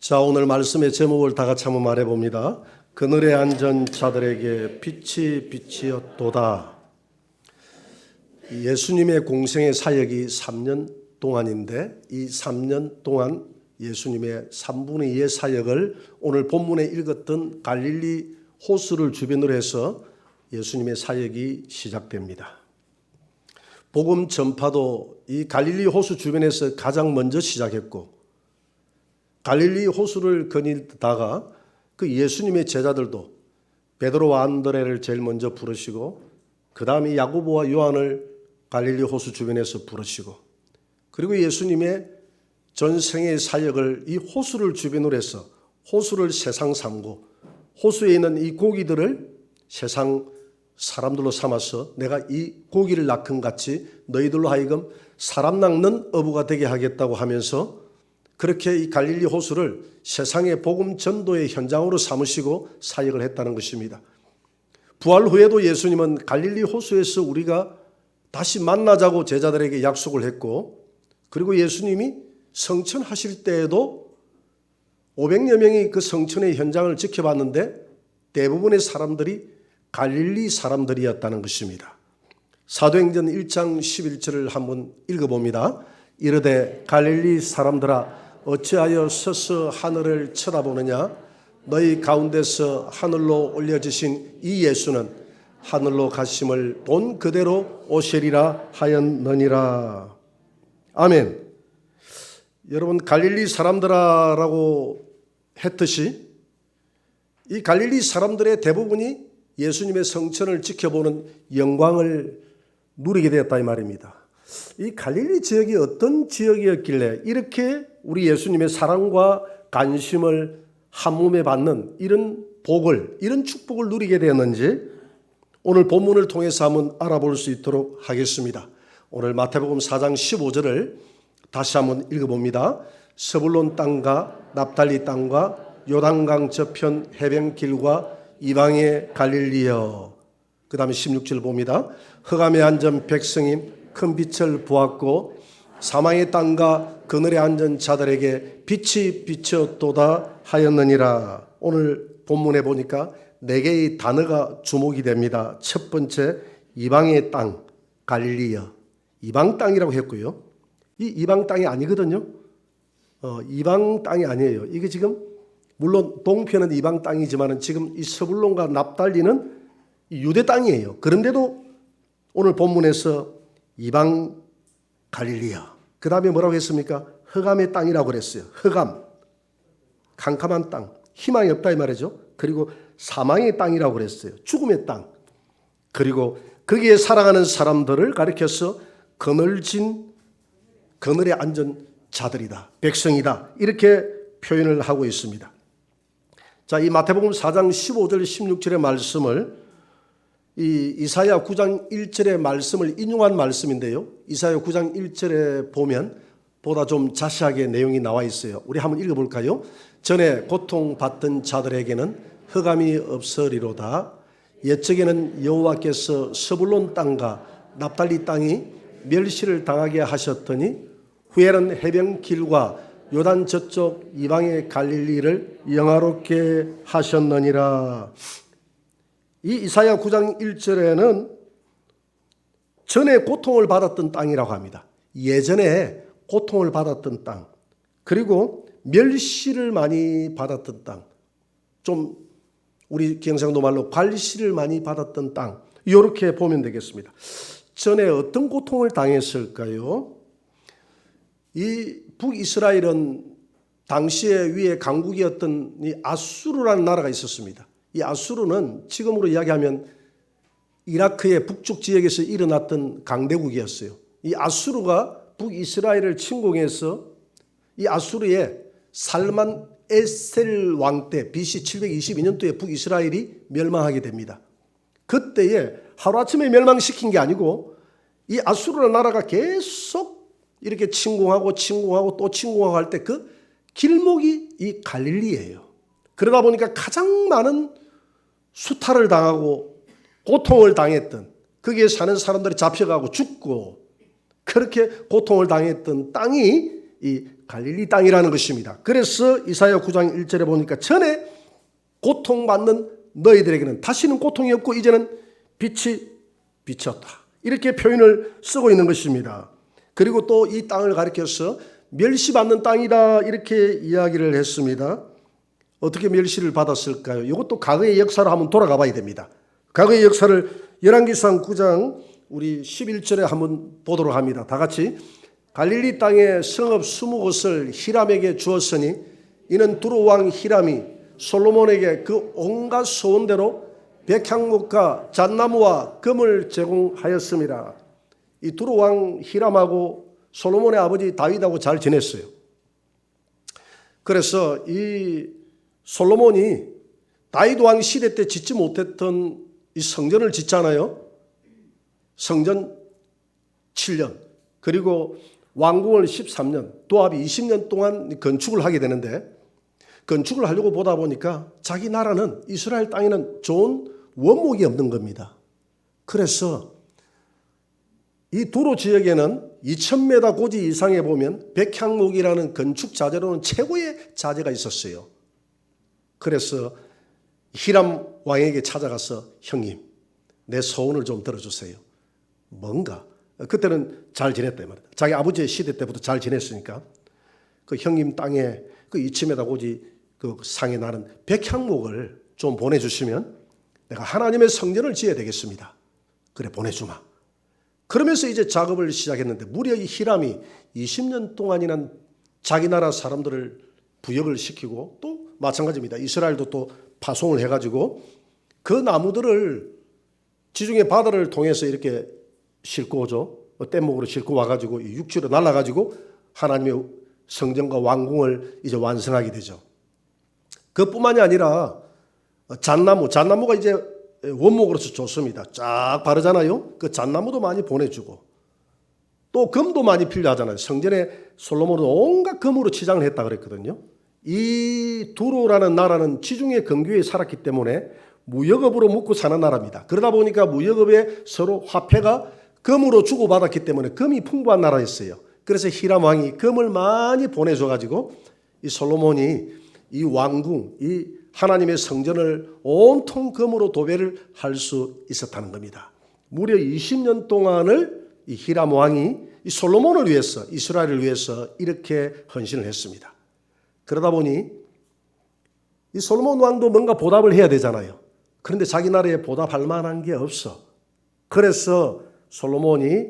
자, 오늘 말씀의 제목을 다 같이 한번 말해봅니다. 그늘에 앉은 자들에게 빛이 빛이었도다. 예수님의 공생의 사역이 3년 동안인데 이 3년 동안 예수님의 3분의 2의 사역을 오늘 본문에 읽었던 갈릴리 호수를 주변으로 해서 예수님의 사역이 시작됩니다. 복음 전파도 이 갈릴리 호수 주변에서 가장 먼저 시작했고, 갈릴리 호수를 거닐다가 그 예수님의 제자들도 베드로와 안드레를 제일 먼저 부르시고, 그 다음에 야고보와 요한을 갈릴리 호수 주변에서 부르시고, 그리고 예수님의 전생의 사역을 이 호수를 주변으로 해서 호수를 세상 삼고, 호수에 있는 이 고기들을 세상 사람들로 삼아서 내가 이 고기를 낳건 같이 너희들로 하여금 사람 낳는 어부가 되게 하겠다고 하면서, 그렇게 이 갈릴리 호수를 세상의 복음 전도의 현장으로 삼으시고 사역을 했다는 것입니다. 부활 후에도 예수님은 갈릴리 호수에서 우리가 다시 만나자고 제자들에게 약속을 했고, 그리고 예수님이 성천하실 때에도 500여 명이 그 성천의 현장을 지켜봤는데 대부분의 사람들이 갈릴리 사람들이었다는 것입니다. 사도행전 1장 11절을 한번 읽어봅니다. 이르되 갈릴리 사람들아 어찌하여 서서 하늘을 쳐다보느냐? 너희 가운데서 하늘로 올려지신 이 예수는 하늘로 가심을 본 그대로 오시리라 하였느니라. 아멘. 여러분, 갈릴리 사람들아라고 했듯이 이 갈릴리 사람들의 대부분이 예수님의 성천을 지켜보는 영광을 누리게 되었다 이 말입니다. 이 갈릴리 지역이 어떤 지역이었길래 이렇게 우리 예수님의 사랑과 관심을 한몸에 받는 이런 복을, 이런 축복을 누리게 되었는지 오늘 본문을 통해서 한번 알아볼 수 있도록 하겠습니다. 오늘 마태복음 4장 15절을 다시 한번 읽어봅니다. 스불론 땅과 납달리 땅과 요단강 저편 해변길과 이방의 갈릴리여. 그 다음에 16절 봅니다. 흑암에 앉은 백성이 큰 빛을 보았고 사망의 땅과 그늘에 앉은 자들에게 빛이 비쳤도다 하였느니라. 오늘 본문에 보니까 4개의 단어가 주목이 됩니다. 첫 번째, 이방의 땅, 갈릴리여. 이방 땅이라고 했고요. 이 이방 땅이 아니거든요. 이방 땅이 아니에요. 이게 지금 물론 동편은 이방 땅이지만 지금 이 스불론과 납달리는 유대 땅이에요. 그런데도 오늘 본문에서 이방 갈릴리야. 그 다음에 뭐라고 했습니까? 흑암의 땅이라고 그랬어요. 흑암, 캄캄한 땅, 희망이 없다 이 말이죠. 그리고 사망의 땅이라고 그랬어요. 죽음의 땅. 그리고 거기에 살아가는 사람들을 가리켜서 그늘에 앉은 자들이다, 백성이다, 이렇게 표현을 하고 있습니다. 자, 이 마태복음 4장 15절 16절의 말씀을 이 이사야 9장 1절의 말씀을 인용한 말씀인데요. 이사야 9장 1절에 보면 보다 좀 자세하게 내용이 나와 있어요. 우리 한번 읽어볼까요? 전에 고통받던 자들에게는 흑암이 없으리로다. 옛적에는 여호와께서 스불론 땅과 납달리 땅이 멸시를 당하게 하셨더니 후에는 해변길과 요단 저쪽 이방의 갈릴리를 영화롭게 하셨느니라. 이 이사야 9장 1절에는 전에 고통을 받았던 땅이라고 합니다. 예전에 고통을 받았던 땅, 그리고 멸시를 많이 받았던 땅, 좀 우리 경상도 말로 괄시를 많이 받았던 땅, 이렇게 보면 되겠습니다. 전에 어떤 고통을 당했을까요? 이 북이스라엘은 당시에 위에 강국이었던 이 아수르라는 나라가 있었습니다. 이 아수르는 지금으로 이야기하면 이라크의 북쪽 지역에서 일어났던 강대국이었어요. 이 아수르가 북이스라엘을 침공해서 이 아수르의 살만 에셀 왕 때 BC 722년도에 북이스라엘이 멸망하게 됩니다. 그때에 하루아침에 멸망시킨 게 아니고 이 아수르 나라가 계속 이렇게 침공하고 또 침공하고 할 때 그 길목이 이 갈릴리예요. 그러다 보니까 가장 많은 수탈을 당하고 고통을 당했던, 거기에 사는 사람들이 잡혀가고 죽고 그렇게 고통을 당했던 땅이 이 갈릴리 땅이라는 것입니다. 그래서 이사야 9장 1절에 보니까 전에 고통받는 너희들에게는 다시는 고통이 없고 이제는 빛이 비쳤다. 이렇게 표현을 쓰고 있는 것입니다. 그리고 또 이 땅을 가리켜서 멸시받는 땅이다 이렇게 이야기를 했습니다. 어떻게 멸시를 받았을까요? 이것도 과거의 역사로 한번 돌아가 봐야 됩니다. 과거의 역사를 열왕기상 9장 우리 11절에 한번 보도록 합니다. 다 같이 갈릴리 땅에 성읍 20곳을 히람에게 주었으니 이는 두로 왕 히람이 솔로몬에게 그 온갖 소원대로 백향목과 잣나무와 금을 제공하였습니다. 이 두로 왕 히람하고 솔로몬의 아버지 다윗하고 잘 지냈어요. 그래서 이 솔로몬이 다윗 왕 시대 때 짓지 못했던 이 성전을 짓잖아요. 성전 7년 그리고 왕궁을 13년 도합이 20년 동안 건축을 하게 되는데 건축을 하려고 보다 보니까 자기 나라는 이스라엘 땅에는 좋은 원목이 없는 겁니다. 그래서 이 두로 지역에는 2000m 고지 이상에 보면 백향목이라는 건축 자재로는 최고의 자재가 있었어요. 그래서 히람 왕에게 찾아가서 형님 내 소원을 좀 들어주세요. 뭔가 그때는 잘 지냈다 말이다. 자기 아버지의 시대 때부터 잘 지냈으니까 그 형님 땅에 그 2000m 고지 그 상에 나는 백향목을 좀 보내주시면 내가 하나님의 성전을 지어야 되겠습니다. 그래 보내주마. 그러면서 이제 작업을 시작했는데 무려 이 히람이 20년 동안이나 자기 나라 사람들을 부역을 시키고 또 마찬가지입니다. 이스라엘도 또 파송을 해가지고 그 나무들을 지중해 바다를 통해서 이렇게 싣고 오죠. 뗏목으로 싣고 와가지고 육지로 날아가지고 하나님의 성전과 왕궁을 이제 완성하게 되죠. 그뿐만이 아니라 잣나무가 이제 원목으로서 좋습니다. 쫙 바르잖아요. 그 잣나무도 많이 보내주고 또 금도 많이 필요하잖아요. 성전에 솔로몬은 온갖 금으로 치장을 했다 그랬거든요. 이 두로라는 나라는 지중해 근교에 살았기 때문에 무역업으로 먹고 사는 나라입니다. 그러다 보니까 무역업에 서로 화폐가 금으로 주고받았기 때문에 금이 풍부한 나라였어요. 그래서 히람 왕이 금을 많이 보내줘가지고 이 솔로몬이 이 왕궁, 이 하나님의 성전을 온통 금으로 도배를 할 수 있었다는 겁니다. 무려 20년 동안을 이 히람 왕이 이 솔로몬을 위해서 이스라엘을 위해서 이렇게 헌신을 했습니다. 그러다 보니 이 솔로몬 왕도 뭔가 보답을 해야 되잖아요. 그런데 자기 나라에 보답할 만한 게 없어. 그래서 솔로몬이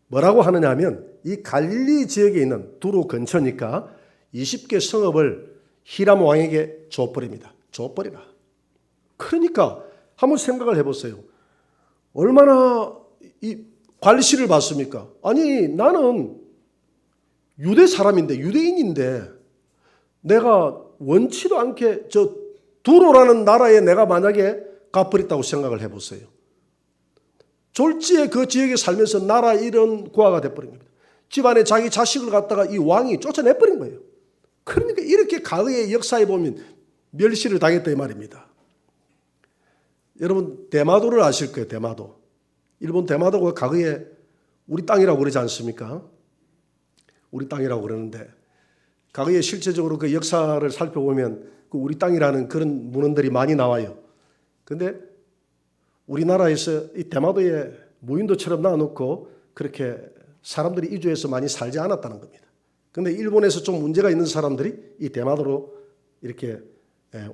뭐라고 하느냐 하면 이 갈릴리 지역에 있는 두로 근처니까 20개 성읍을 히람 왕에게 줘버립니다. 줘버리라. 그러니까 한번 생각을 해보세요. 얼마나 이 관리실을 받습니까? 아니 나는 유대 사람인데 유대인인데 내가 원치도 않게 저 두로라는 나라에 내가 만약에 갚버렸다고 생각을 해보세요. 졸지에 그 지역에 살면서 나라 이런 고아가 돼버린 겁니다. 집안에 자기 자식을 갖다가 이 왕이 쫓아내버린 거예요. 그러니까 이렇게 과거의 역사에 보면 멸시를 당했다 이 말입니다. 여러분 대마도를 아실 거예요. 대마도. 일본 대마도가 과거에 우리 땅이라고 그러지 않습니까? 우리 땅이라고 그러는데 과거에 실제적으로 그 역사를 살펴보면 그 우리 땅이라는 그런 문헌들이 많이 나와요. 그런데 우리나라에서 이 대마도에 무인도처럼 놔놓고 그렇게 사람들이 이주해서 많이 살지 않았다는 겁니다. 그런데 일본에서 좀 문제가 있는 사람들이 이 대마도로 이렇게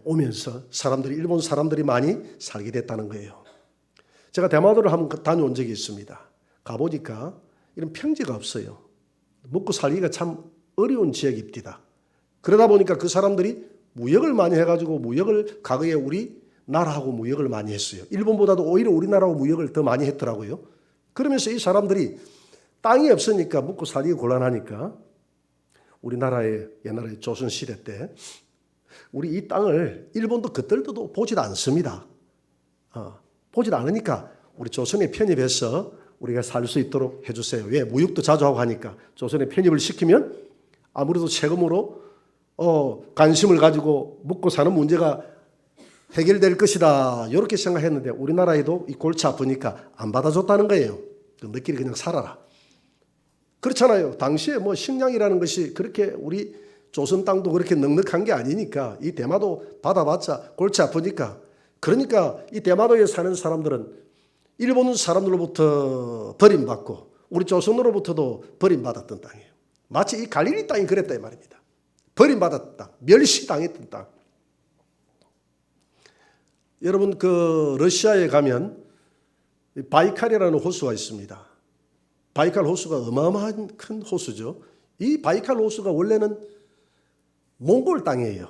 오면서 일본 사람들이 많이 살게 됐다는 거예요. 제가 대마도를 한번 다녀온 적이 있습니다. 가보니까 이런 평지가 없어요. 먹고 살기가 참 어려운 지역입니다. 그러다 보니까 그 사람들이 무역을 많이 해가지고 무역을 과거에 우리 나라하고 무역을 많이 했어요. 일본보다도 오히려 우리나라하고 무역을 더 많이 했더라고요. 그러면서 이 사람들이 땅이 없으니까 먹고 살기가 곤란하니까 우리나라의 옛날에 조선시대 때 우리 이 땅을 일본도 그들도 보지도 않습니다. 보지도 않으니까 우리 조선에 편입해서 우리가 살 수 있도록 해주세요. 왜? 무역도 자주 하고 하니까 조선에 편입을 시키면 아무래도 세금으로 관심을 가지고 먹고 사는 문제가 해결될 것이다. 이렇게 생각했는데 우리나라에도 이 골치 아프니까 안 받아줬다는 거예요. 너희끼리 그냥 살아라. 그렇잖아요. 당시에 뭐 식량이라는 것이 그렇게 우리 조선 땅도 그렇게 넉넉한 게 아니니까 이 대마도 받아봤자 골치 아프니까. 그러니까 이 대마도에 사는 사람들은 일본 사람들로부터 버림받고 우리 조선으로부터도 버림받았던 땅이에요. 마치 이 갈릴리 땅이 그랬다 이 말입니다. 버림받았던 땅, 멸시당했던 땅. 여러분 그 러시아에 가면 바이칼이라는 호수가 있습니다. 바이칼 호수가 어마어마한 큰 호수죠. 이 바이칼 호수가 원래는 몽골 땅이에요.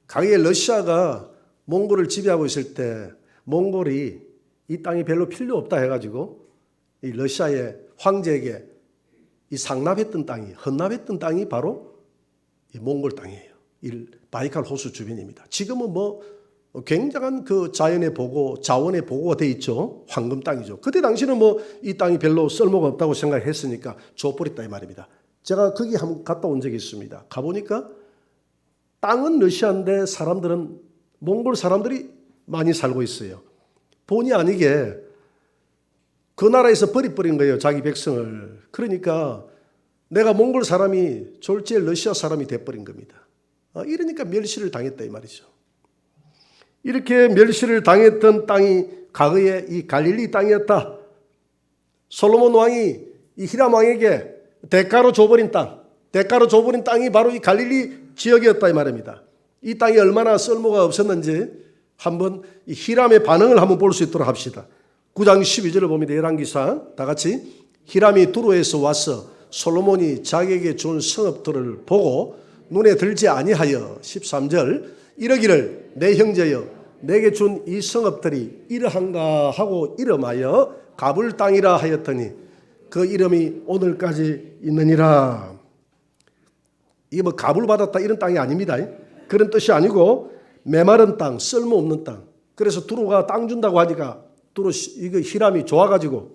과거에 러시아가 몽골을 지배하고 있을 때 몽골이 이 땅이 별로 필요 없다 해가지고 이 러시아의 황제에게 이 상납했던 땅이 헌납했던 땅이 바로 이 몽골 땅이에요. 이 바이칼 호수 주변입니다. 지금은 뭐 굉장한 그 자연의 보고 자원의 보고가 돼 있죠. 황금 땅이죠. 그때 당시는 뭐 이 땅이 별로 쓸모가 없다고 생각했으니까 줘버렸다 이 말입니다. 제가 거기 한번 갔다 온 적이 있습니다. 가보니까 땅은 러시아인데 사람들은 몽골 사람들이 많이 살고 있어요. 본의 아니게 그 나라에서 버린 거예요. 자기 백성을. 그러니까 내가 몽골 사람이 졸지에 러시아 사람이 돼버린 겁니다. 이러니까 멸시를 당했다 이 말이죠. 이렇게 멸시를 당했던 땅이 과거에 이 갈릴리 땅이었다. 솔로몬 왕이 이 히람 왕에게 대가로 줘버린 땅, 대가로 줘버린 땅이 바로 이 갈릴리 지역이었다 이 말입니다. 이 땅이 얼마나 쓸모가 없었는지 한번 이 히람의 반응을 한번 볼 수 있도록 합시다. 9장 12절을 봅니다. 열왕기상 다 같이 히람이 두로에서 와서 솔로몬이 자기에게 준 성읍들을 보고 눈에 들지 아니하여 13절 이러기를 내 형제여 내게 준 이 성읍들이 이러한가 하고 이름하여 가불 땅이라 하였더니 그 이름이 오늘까지 있느니라. 이게 뭐 가불 받았다 이런 땅이 아닙니다. 그런 뜻이 아니고 메마른 땅, 쓸모없는 땅. 그래서 두루가 땅 준다고 하니까 두루 이거 히람이 좋아가지고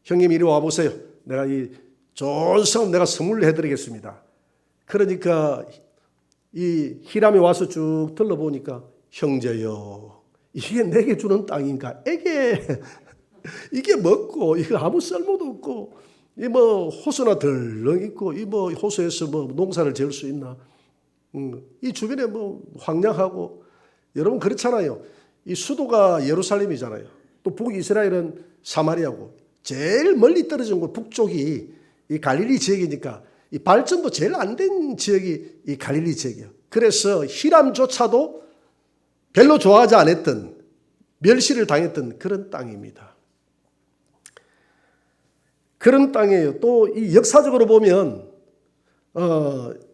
형님 이리 와보세요. 내가 이 좋은 성읍 내가 선물로 해드리겠습니다. 그러니까 이 히람이 와서 쭉 들러보니까 형제여 이게 내게 주는 땅인가? 이게 먹고 이거 아무 쓸모도 없고 이 뭐 호수나 덜렁 있고 이 뭐 호수에서 뭐 농사를 지을 수 있나? 이 주변에 뭐 황량하고 여러분 그렇잖아요. 이 수도가 예루살렘이잖아요. 또 북이스라엘은 사마리아고 제일 멀리 떨어진 곳 북쪽이 이 갈릴리 지역이니까 이 발전도 제일 안 된 지역이 이 갈릴리 지역이에요. 그래서 히람조차도 별로 좋아하지 않았던 멸시를 당했던 그런 땅입니다. 그런 땅이에요. 또 이 역사적으로 보면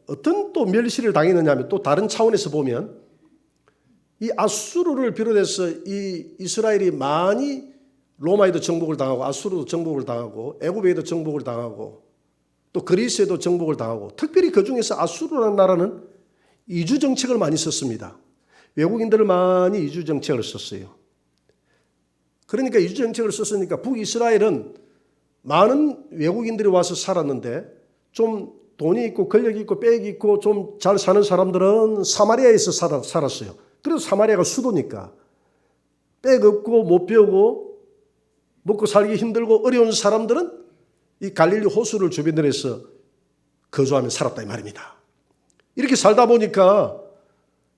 어떤 또 멸시를 당했느냐 하면 또 다른 차원에서 보면 이 아수르를 비롯해서 이 이스라엘이 많이 로마에도 정복을 당하고 아수르도 정복을 당하고 애굽에도 정복을 당하고 또 그리스에도 정복을 당하고 특별히 그중에서 아수르라는 나라는 이주 정책을 많이 썼습니다. 외국인들을 많이 이주 정책을 썼어요. 그러니까 이주 정책을 썼으니까 북이스라엘은 많은 외국인들이 와서 살았는데 좀 돈이 있고 권력이 있고 빽이 있고 좀 잘 사는 사람들은 사마리아에서 살았어요. 그래서 사마리아가 수도니까 빽 없고 못 배우고 먹고 살기 힘들고 어려운 사람들은 이 갈릴리 호수를 주변으로 해서 거주하며 살았다 이 말입니다. 이렇게 살다 보니까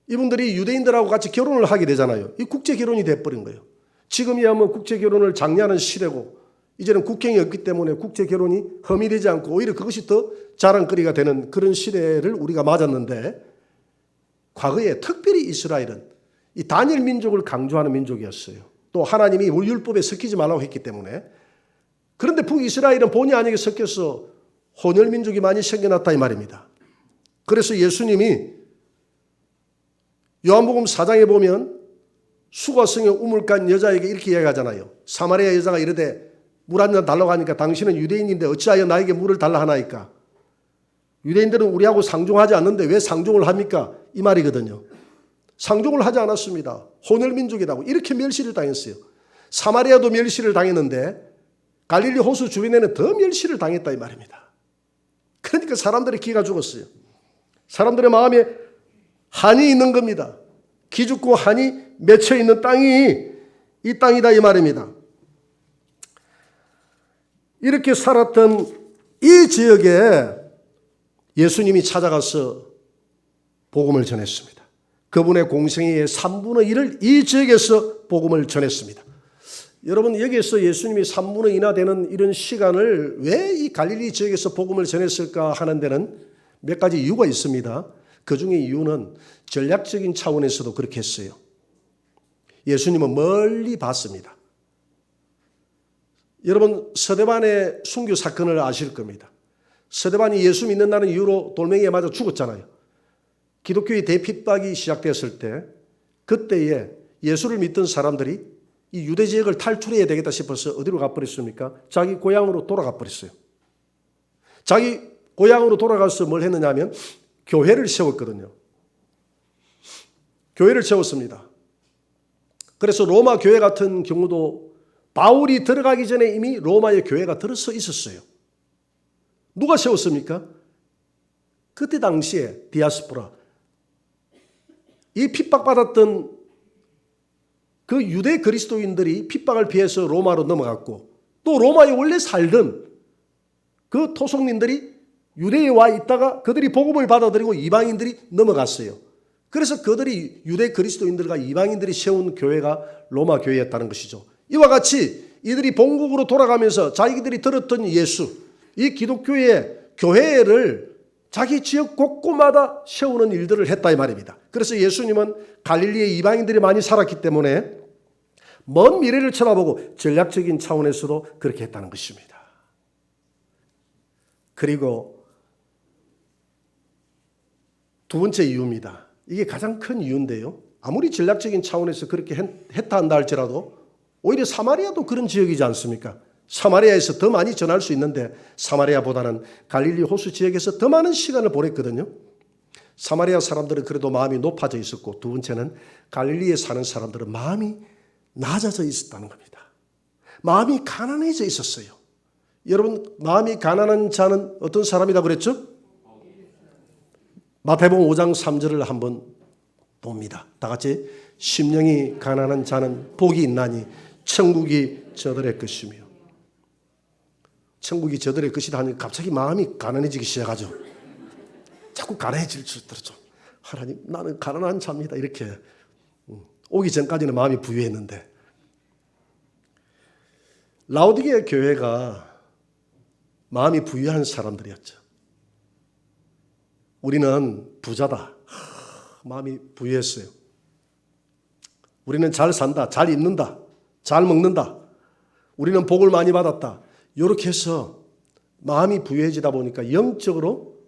이분들이 유대인들하고 같이 결혼을 하게 되잖아요. 이 국제 결혼이 돼버린 거예요. 지금이야 뭐 국제 결혼을 장려하는 시대고 이제는 국경이 없기 때문에 국제 결혼이 험의되지 않고 오히려 그것이 더 자랑거리가 되는 그런 시대를 우리가 맞았는데 과거에 특별히 이스라엘은 이 다니엘 민족을 강조하는 민족이었어요. 또 하나님이 율법에 섞이지 말라고 했기 때문에. 그런데 북이스라엘은 본의 아니게 섞여서 혼혈 민족이 많이 생겨났다 이 말입니다. 그래서 예수님이 요한복음 4장에 보면 수고성에 우물 간 여자에게 이렇게 이야기하잖아요. 사마리아 여자가 이르되 물 한 잔 달라고 하니까 당신은 유대인인데 어찌하여 나에게 물을 달라 하나이까? 유대인들은 우리하고 상종하지 않는데 왜 상종을 합니까? 이 말이거든요. 상종을 하지 않았습니다. 혼혈 민족이라고 이렇게 멸시를 당했어요. 사마리아도 멸시를 당했는데 갈릴리 호수 주변에는 더 멸시를 당했다 이 말입니다. 그러니까 사람들의 기가 죽었어요. 사람들의 마음에 한이 있는 겁니다. 기죽고 한이 맺혀 있는 땅이 이 땅이다 이 말입니다. 이렇게 살았던 이 지역에 예수님이 찾아가서 복음을 전했습니다. 그분의 공생애의 3분의 1을 이 지역에서 복음을 전했습니다. 여러분, 여기에서 예수님이 3분의 2나 되는 이런 시간을 왜 이 갈릴리 지역에서 복음을 전했을까 하는 데는 몇 가지 이유가 있습니다. 그 중에 이유는 전략적인 차원에서도 그렇게 했어요. 예수님은 멀리 봤습니다. 여러분, 서대반의 순교 사건을 아실 겁니다. 서대반이 예수 믿는다는 이유로 돌멩이에 맞아 죽었잖아요. 기독교의 대핍박이 시작되었을 때, 그때에 예수를 믿던 사람들이 이 유대 지역을 탈출해야 되겠다 싶어서 어디로 가버렸습니까? 자기 고향으로 돌아가 버렸어요. 자기 고향으로 돌아가서 뭘 했느냐 하면 교회를 세웠거든요. 교회를 세웠습니다. 그래서 로마 교회 같은 경우도 바울이 들어가기 전에 이미 로마의 교회가 들어서 있었어요. 누가 세웠습니까? 그때 당시에 디아스포라, 이 핍박받았던 그 유대 그리스도인들이 핍박을 피해서 로마로 넘어갔고, 또 로마에 원래 살던 그 토속민들이 유대에 와 있다가 그들이 복음을 받아들이고 이방인들이 넘어갔어요. 그래서 그들이 유대 그리스도인들과 이방인들이 세운 교회가 로마 교회였다는 것이죠. 이와 같이 이들이 본국으로 돌아가면서 자기들이 들었던 예수, 이 기독교의 교회를 자기 지역 곳곳마다 세우는 일들을 했다 이 말입니다. 그래서 예수님은 갈릴리에 이방인들이 많이 살았기 때문에 먼 미래를 쳐다보고 전략적인 차원에서도 그렇게 했다는 것입니다. 그리고 두 번째 이유입니다. 이게 가장 큰 이유인데요. 아무리 전략적인 차원에서 그렇게 했다 한다 할지라도 오히려 사마리아도 그런 지역이지 않습니까? 사마리아에서 더 많이 전할 수 있는데 사마리아보다는 갈릴리 호수 지역에서 더 많은 시간을 보냈거든요. 사마리아 사람들은 그래도 마음이 높아져 있었고, 두 번째는 갈릴리에 사는 사람들은 마음이 낮아져 있었다는 겁니다. 마음이 가난해져 있었어요. 여러분, 마음이 가난한 자는 어떤 사람이다 그랬죠? 마태복음 5장 3절을 한번 봅니다. 다 같이. 심령이 가난한 자는 복이 있나니 천국이 저들의 것이며. 천국이 저들의 것이다 하니 갑자기 마음이 가난해지기 시작하죠. 자꾸 가난해질 수 있더죠. 하나님, 나는 가난한 자입니다. 이렇게 오기 전까지는 마음이 부유했는데, 라오디게아 교회가 마음이 부유한 사람들이었죠. 우리는 부자다. 마음이 부유했어요. 우리는 잘 산다, 잘 입는다, 잘 먹는다. 우리는 복을 많이 받았다. 이렇게 해서 마음이 부유해지다 보니까 영적으로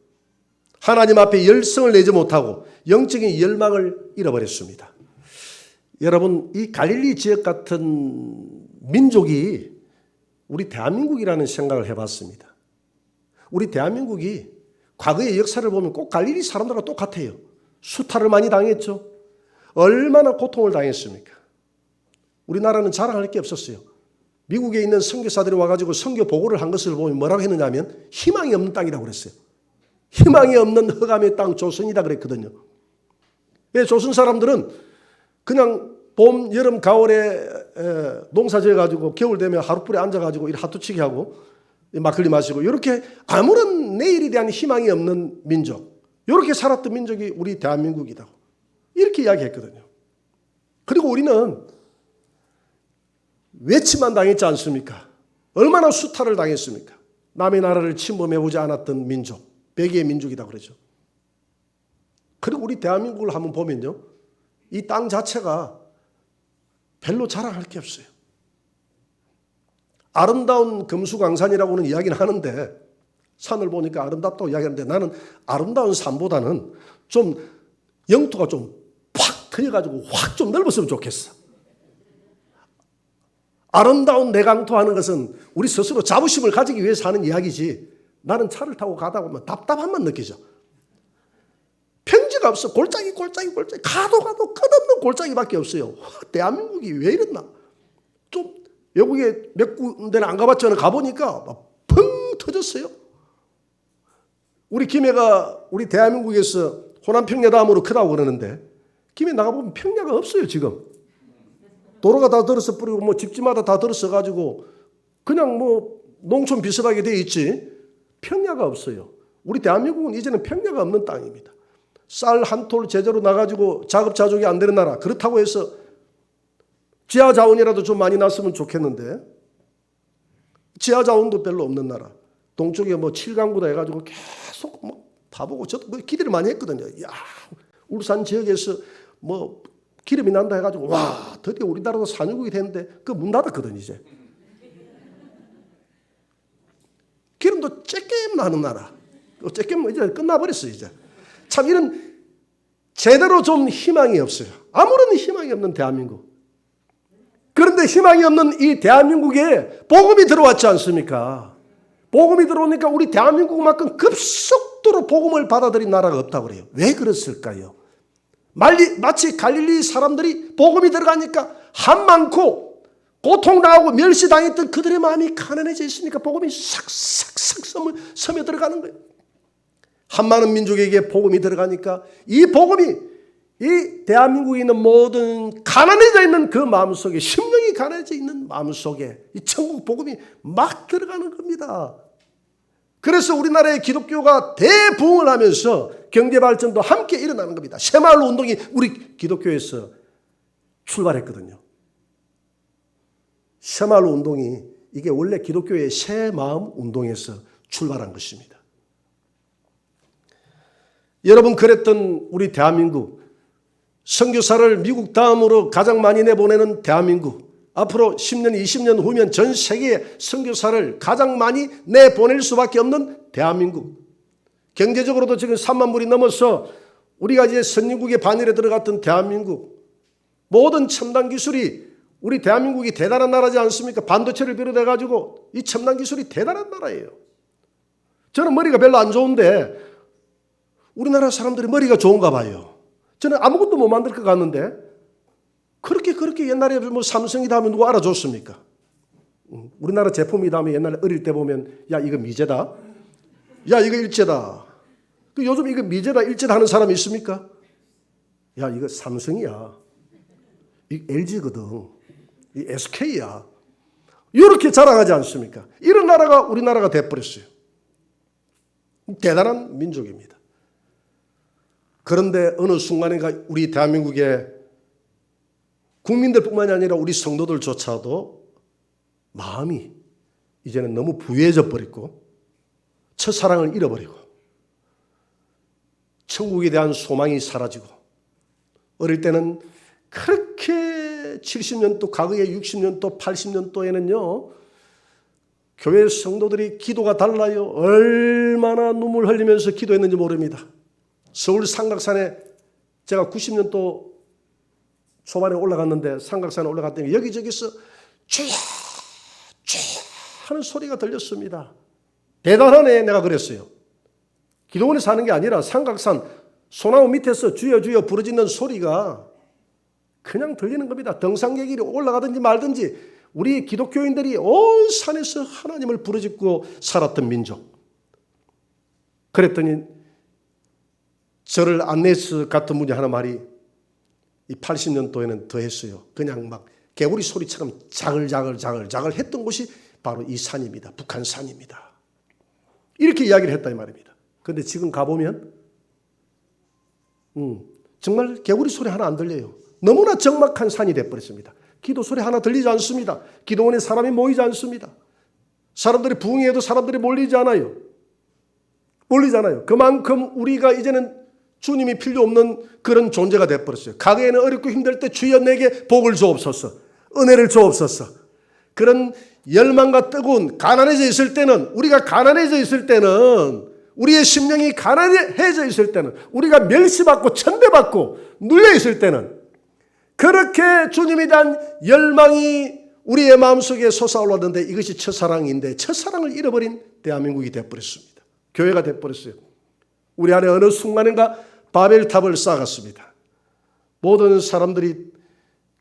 하나님 앞에 열성을 내지 못하고 영적인 열망을 잃어버렸습니다. 여러분, 이 갈릴리 지역 같은 민족이 우리 대한민국이라는 생각을 해봤습니다. 우리 대한민국이 과거의 역사를 보면 꼭 갈릴리 사람들과 똑같아요. 수탈을 많이 당했죠. 얼마나 고통을 당했습니까? 우리나라는 자랑할 게 없었어요. 미국에 있는 선교사들이 와가지고 선교 보고를 한 것을 보면 뭐라고 했느냐 하면 희망이 없는 땅이라고 그랬어요. 희망이 없는 흑암의 땅 조선이다 그랬거든요. 예, 조선 사람들은 그냥 봄, 여름, 가을에 농사 지어가지고 겨울 되면 하룻불에 앉아가지고 이 하투치기 하고 막걸리 마시고 이렇게 아무런 내일에 대한 희망이 없는 민족, 이렇게 살았던 민족이 우리 대한민국이다. 이렇게 이야기했거든요. 그리고 우리는 외침만 당했지 않습니까? 얼마나 수탈을 당했습니까? 남의 나라를 침범해보지 않았던 민족, 백의의 민족이다 그러죠. 그리고 우리 대한민국을 한번 보면요, 이 땅 자체가 별로 자랑할 게 없어요. 아름다운 금수강산이라고는 이야기는 하는데, 산을 보니까 아름답다고 이야기하는데, 나는 아름다운 산보다는 좀 영토가 좀 팍 트여가지고 확 좀 넓었으면 좋겠어. 아름다운 내강토 하는 것은 우리 스스로 자부심을 가지기 위해서 하는 이야기지, 나는 차를 타고 가다 보면 답답함만 느끼죠. 평지가 없어. 골짜기 가도 끝없는 골짜기밖에 없어요. 대한민국이 왜 이랬나? 좀 외국에 몇 군데는 안 가봤지만 가보니까 막 펑 터졌어요. 우리 김해가 우리 대한민국에서 호남 평야 다음으로 크다고 그러는데, 김해 나가보면 평야가 없어요. 지금 도로가 다 들어서 뿌리고 뭐 집집마다 다 들어서 가지고 그냥 뭐 농촌 비슷하게 돼 있지, 평야가 없어요. 우리 대한민국은 이제는 평야가 없는 땅입니다. 쌀 한 톨 제대로 나가지고 자급자족이 안 되는 나라. 그렇다고 해서 지하 자원이라도 좀 많이 났으면 좋겠는데 지하 자원도 별로 없는 나라. 동쪽에 뭐 칠강구다 해가지고 계속 뭐 봐보고 저도 뭐 기대를 많이 했거든요. 야, 울산 지역에서 뭐 기름이 난다 해가지고 와, 드디어 우리나라도 산유국이 됐는데 그 문 닫았거든 이제. 기름도 쬐끔 나는 나라. 쬐끔 이제 끝나버렸어요 이제. 참 이런 제대로 좀 희망이 없어요. 아무런 희망이 없는 대한민국. 그런데 희망이 없는 이 대한민국에 복음이 들어왔지 않습니까? 복음이 들어오니까 우리 대한민국만큼 급속도로 복음을 받아들인 나라가 없다고 그래요. 왜 그랬을까요? 마치 갈릴리 사람들이 복음이 들어가니까 한 많고 고통당하고 멸시당했던 그들의 마음이 가난해져 있으니까 복음이 싹싹싹 스며 들어가는 거예요. 한 많은 민족에게 복음이 들어가니까 이 복음이 이 대한민국에 있는 모든 가난해져 있는 그 마음속에, 심령이 가난해져 있는 마음속에 이 천국 복음이 막 들어가는 겁니다. 그래서 우리나라의 기독교가 대부흥을 하면서 경제발전도 함께 일어나는 겁니다. 새마을 운동이 우리 기독교에서 출발했거든요. 새마을 운동이 이게 원래 기독교의 새마음 운동에서 출발한 것입니다. 여러분, 그랬던 우리 대한민국, 선교사를 미국 다음으로 가장 많이 내보내는 대한민국, 앞으로 10년, 20년 후면 전 세계에 선교사를 가장 많이 내보낼 수밖에 없는 대한민국, 경제적으로도 지금 3만 불이 넘어서 우리가 이제 선진국의 반열에 들어갔던 대한민국, 모든 첨단 기술이 우리 대한민국이 대단한 나라지 않습니까? 반도체를 비롯해가지고 이 첨단 기술이 대단한 나라예요. 저는 머리가 별로 안 좋은데 우리나라 사람들이 머리가 좋은가 봐요. 저는 아무것도 못 만들 것 같는데 그렇게 옛날에 뭐 삼성이다 하면 누가 알아줬습니까? 우리나라 제품이다 하면 옛날에 어릴 때 보면 야 이거 미제다, 야 이거 일제다. 요즘 이거 미제다 일제다 하는 사람이 있습니까? 야 이거 삼성이야, 이 LG거든, 이 SK야. 이렇게 자랑하지 않습니까? 이런 나라가 우리나라가 돼버렸어요. 대단한 민족입니다. 그런데 어느 순간인가 우리 대한민국의 국민들뿐만이 아니라 우리 성도들조차도 마음이 이제는 너무 부유해져 버렸고 첫사랑을 잃어버리고 천국에 대한 소망이 사라지고, 어릴 때는 그렇게 70년도, 과거에 60년도, 80년도에는요 교회 성도들이 기도가 달라요. 얼마나 눈물 흘리면서 기도했는지 모릅니다. 서울 삼각산에 제가 90년도 초반에 올라갔는데, 삼각산에 올라갔더니 여기저기서 주야 주야 하는 소리가 들렸습니다. 대단하네, 내가 그랬어요. 기도원에 사는 게 아니라 삼각산 소나무 밑에서 주여 주여 부르짖는 소리가 그냥 들리는 겁니다. 등산객이 올라가든지 말든지 우리 기독교인들이 온 산에서 하나님을 부르짖고 살았던 민족. 그랬더니 저를 안내스 같은 분이 하나 말이 이 80년도에는 더 했어요. 그냥 막 개구리 소리처럼 자글자글 했던 곳이 바로 이 산입니다. 북한 산입니다. 이렇게 이야기를 했다 이 말입니다. 그런데 지금 가보면 정말 개구리 소리 하나 안 들려요. 너무나 적막한 산이 되어버렸습니다. 기도 소리 하나 들리지 않습니다. 기도원에 사람이 모이지 않습니다. 사람들이 부흥해도 사람들이 몰리지 않아요. 그만큼 우리가 이제는 주님이 필요 없는 그런 존재가 되어버렸어요. 과거에는 어렵고 힘들 때 주여 내게 복을 주옵소서, 은혜를 주옵소서, 그런 열망과 뜨거운, 가난해져 있을 때는, 우리가 가난해져 있을 때는, 우리의 심령이 가난해져 있을 때는, 우리가 멸시받고 천대받고 눌려 있을 때는 그렇게 주님에 대한 열망이 우리의 마음속에 솟아올랐는데 이것이 첫사랑인데 첫사랑을 잃어버린 대한민국이 되어버렸습니다. 교회가 되어버렸어요. 우리 안에 어느 순간인가 바벨탑을 쌓았습니다. 모든 사람들이,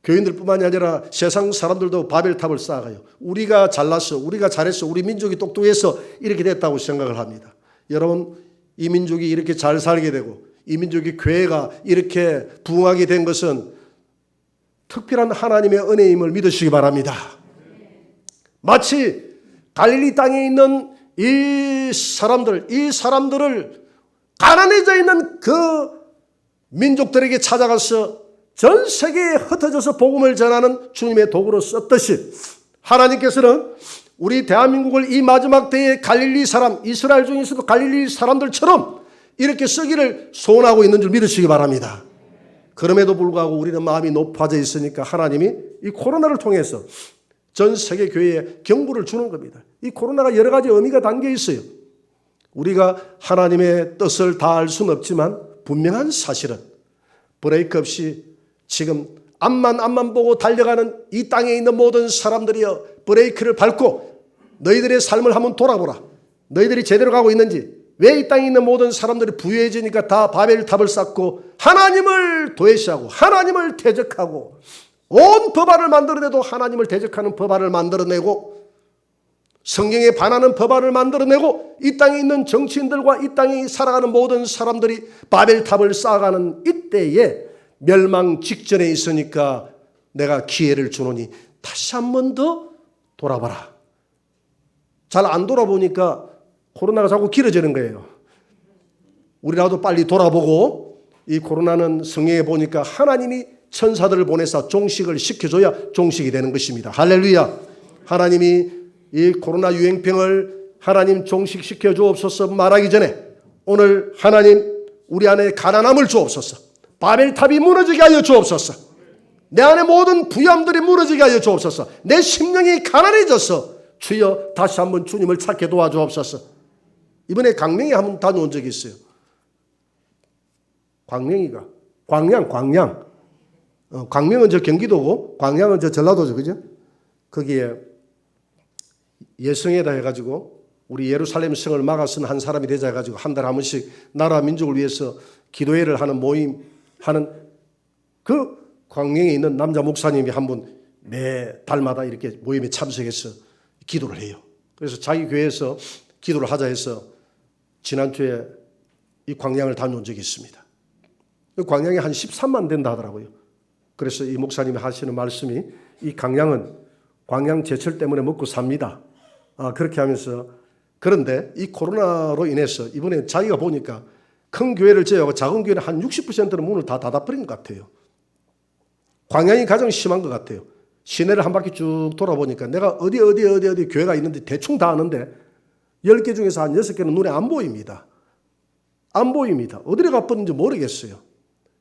교인들뿐만이 아니라 세상 사람들도 바벨탑을 쌓아요. 우리가 잘났어, 우리가 잘했어, 우리 민족이 똑똑해서 이렇게 됐다고 생각을 합니다. 여러분, 이 민족이 이렇게 잘 살게 되고 이 민족의 교회가 이렇게 부흥하게 된 것은 특별한 하나님의 은혜임을 믿으시기 바랍니다. 마치 갈릴리 땅에 있는 이 사람들을 가난해져 있는 그 민족들에게 찾아가서 전 세계에 흩어져서 복음을 전하는 주님의 도구로 썼듯이 하나님께서는 우리 대한민국을 이 마지막 때에 갈릴리 사람, 이스라엘 중에서도 갈릴리 사람들처럼 이렇게 쓰기를 소원하고 있는 줄 믿으시기 바랍니다. 그럼에도 불구하고 우리는 마음이 높아져 있으니까 하나님이 이 코로나를 통해서 전 세계 교회에 경고를 주는 겁니다. 이 코로나가 여러 가지 의미가 담겨 있어요. 우리가 하나님의 뜻을 다 알 수는 없지만 분명한 사실은 브레이크 없이 지금 앞만 보고 달려가는 이 땅에 있는 모든 사람들이여 브레이크를 밟고 너희들의 삶을 한번 돌아보라. 너희들이 제대로 가고 있는지. 왜 이 땅에 있는 모든 사람들이 부유해지니까 다 바벨탑을 쌓고 하나님을 도외시하고 하나님을 대적하고 온 법안을 만들어내도 하나님을 대적하는 법안을 만들어내고 성경에 반하는 법안을 만들어내고 이 땅에 있는 정치인들과 이 땅에 살아가는 모든 사람들이 바벨탑을 쌓아가는 이때에 멸망 직전에 있으니까 내가 기회를 주노니 다시 한 번 더 돌아봐라. 잘 안 돌아보니까 코로나가 자꾸 길어지는 거예요. 우리라도 빨리 돌아보고 이 코로나는 성경에 보니까 하나님이 천사들을 보내서 종식을 시켜줘야 종식이 되는 것입니다. 할렐루야. 하나님이 이 코로나 유행병을 하나님 종식시켜 주옵소서 말하기 전에 오늘 하나님 우리 안에 가난함을 주옵소서. 바벨탑이 무너지게 하여 주옵소서. 내 안에 모든 부ям들이 무너지게 하여 주옵소서. 내 심령이 가난해져서 주여 다시 한번 주님을 찾게 도와주옵소서. 이번에 광명에 한번 다녀온 적이 있어요. 광명이가 광양은 저 경기도고 광양은 저 전라도죠, 그죠? 거기에 예성에다 해가지고 우리 예루살렘 성을 막아선 한 사람이 되자 해가지고 한 달에 한 번씩 나라 민족을 위해서 기도회를 하는 모임 하는 그 광명에 있는 남자 목사님이 한 분 매 달마다 이렇게 모임에 참석해서 기도를 해요. 그래서 자기 교회에서 기도를 하자 해서 지난주에 이 광양을 다녀온 적이 있습니다. 광양에 한 13만 된다 하더라고요. 그래서 이 목사님이 하시는 말씀이 이 광양은 광양 제철 때문에 먹고 삽니다. 그렇게 하면서 그런데 이 코로나로 인해서 이번에 자기가 보니까 큰 교회를 제외하고 작은 교회는 한 60%는 문을 다 닫아버린 것 같아요. 광양이 가장 심한 것 같아요. 시내를 한 바퀴 쭉 돌아보니까 내가 어디 교회가 있는데 대충 다 아는데 10개 중에서 한 6개는 눈에 안 보입니다. 안 보입니다. 어디로 가버는지 모르겠어요.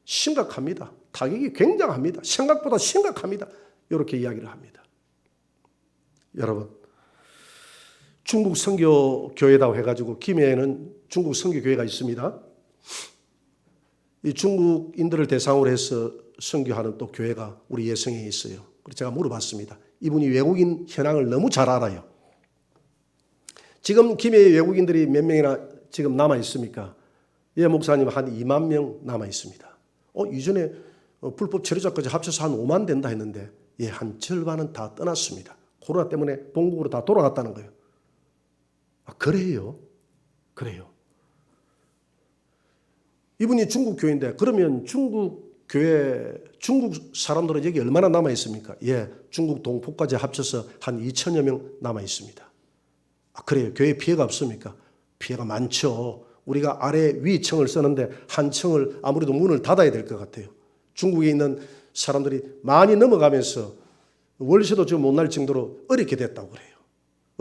심각합니다. 타격이 굉장합니다. 생각보다 심각합니다. 이렇게 이야기를 합니다. 여러분, 중국 선교교회라고 해가지고 김해에는 중국 선교교회가 있습니다. 이 중국인들을 대상으로 해서 선교하는 또 교회가 우리 예성에 있어요. 그래서 제가 물어봤습니다. 이분이 외국인 현황을 너무 잘 알아요. 지금 김해에 외국인들이 몇 명이나 지금 남아 있습니까? 예, 목사님 한 2만 명 남아 있습니다. 이전에 불법 체류자까지 합쳐서 한 5만 된다 했는데 예, 한 절반은 다 떠났습니다. 코로나 때문에 본국으로 다 돌아갔다는 거예요. 그래요? 그래요. 이분이 중국 교회인데 그러면 중국 교회, 중국 사람들은 여기 얼마나 남아 있습니까? 예, 중국 동포까지 합쳐서 한 2천여 명 남아 있습니다. 그래요. 교회 피해가 없습니까? 피해가 많죠. 우리가 아래 위 층을 쓰는데 한 층을 아무래도 문을 닫아야 될 것 같아요. 중국에 있는 사람들이 많이 넘어가면서 월세도 지금 못 날 정도로 어렵게 됐다고 그래요.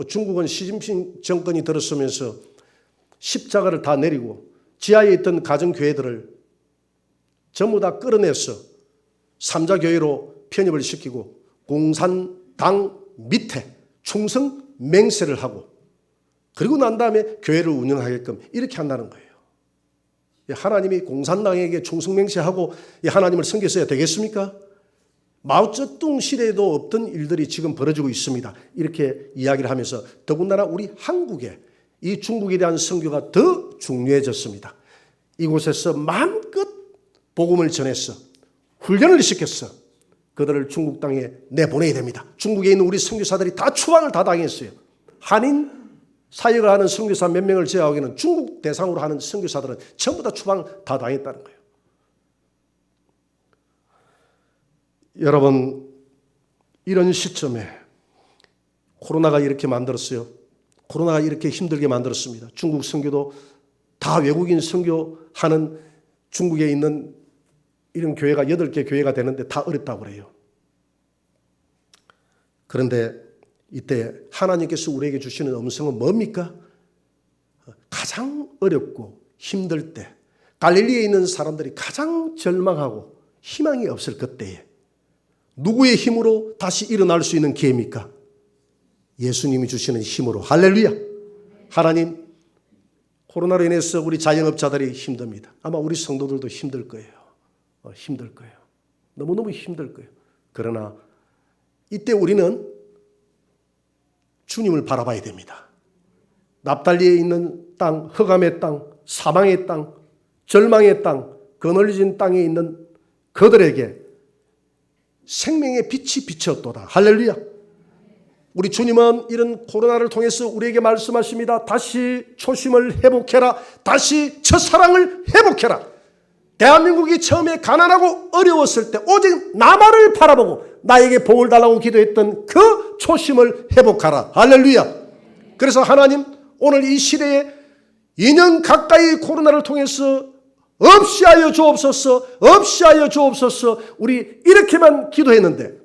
중국은 시진핑 정권이 들어서면서 십자가를 다 내리고 지하에 있던 가정교회들을 전부 다 끌어내서 삼자교회로 편입을 시키고 공산당 밑에 충성 맹세를 하고 그리고 난 다음에 교회를 운영하게끔 이렇게 한다는 거예요. 하나님이 공산당에게 충성 맹세하고 하나님을 섬겼어야 되겠습니까? 마오쩌둥 시대에도 없던 일들이 지금 벌어지고 있습니다. 이렇게 이야기를 하면서 더군다나 우리 한국에 이 중국에 대한 선교가 더 중요해졌습니다. 이곳에서 마음껏 복음을 전해서 훈련을 시켰어. 그들을 중국 땅에 내보내야 됩니다. 중국에 있는 우리 선교사들이 다 추방을 다 당했어요. 한인 사역을 하는 선교사 몇 명을 제외하기는 중국 대상으로 하는 선교사들은 전부 다 추방 다 당했다는 거예요. 여러분, 이런 시점에 코로나가 이렇게 만들었어요. 코로나가 이렇게 힘들게 만들었습니다. 중국 선교도 다 외국인 선교하는 중국에 있는 이런 교회가 8개 교회가 되는데 다 어렵다고 그래요. 그런데 이때 하나님께서 우리에게 주시는 음성은 뭡니까? 가장 어렵고 힘들 때, 갈릴리에 있는 사람들이 가장 절망하고 희망이 없을 그때에 누구의 힘으로 다시 일어날 수 있는 기회입니까? 예수님이 주시는 힘으로. 할렐루야. 하나님, 코로나로 인해서 우리 자영업자들이 힘듭니다. 아마 우리 성도들도 힘들 거예요. 힘들 거예요. 너무너무 힘들 거예요. 그러나 이때 우리는 주님을 바라봐야 됩니다. 납달리에 있는 땅, 흑암의 땅, 사망의 땅, 절망의 땅, 거널진 땅에 있는 그들에게 생명의 빛이 비쳤도다. 할렐루야. 우리 주님은 이런 코로나를 통해서 우리에게 말씀하십니다. 다시 초심을 회복해라. 다시 첫사랑을 회복해라. 대한민국이 처음에 가난하고 어려웠을 때 오직 나만을 바라보고 나에게 복을 달라고 기도했던 그 초심을 회복하라. 할렐루야. 그래서 하나님, 오늘 이 시대에 2년 가까이 코로나를 통해서 없이 하여 주옵소서, 없이 하여 주옵소서. 우리 이렇게만 기도했는데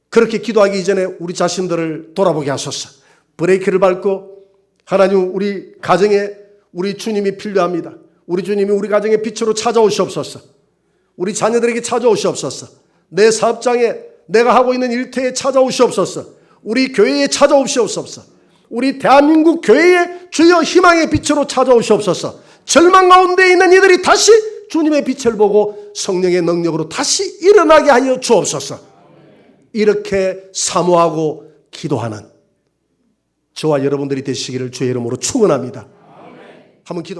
그렇게 기도하기 이전에 우리 자신들을 돌아보게 하소서. 브레이크를 밟고 하나님, 우리 가정에 우리 주님이 필요합니다. 우리 주님이 우리 가정의 빛으로 찾아오시옵소서. 우리 자녀들에게 찾아오시옵소서. 내 사업장에, 내가 하고 있는 일터에 찾아오시옵소서. 우리 교회에 찾아오시옵소서. 우리 대한민국 교회에 주여 희망의 빛으로 찾아오시옵소서. 절망 가운데 있는 이들이 다시 주님의 빛을 보고 성령의 능력으로 다시 일어나게 하여 주옵소서. 이렇게 사모하고 기도하는 저와 여러분들이 되시기를 주의 이름으로 축원합니다. 한번 기도.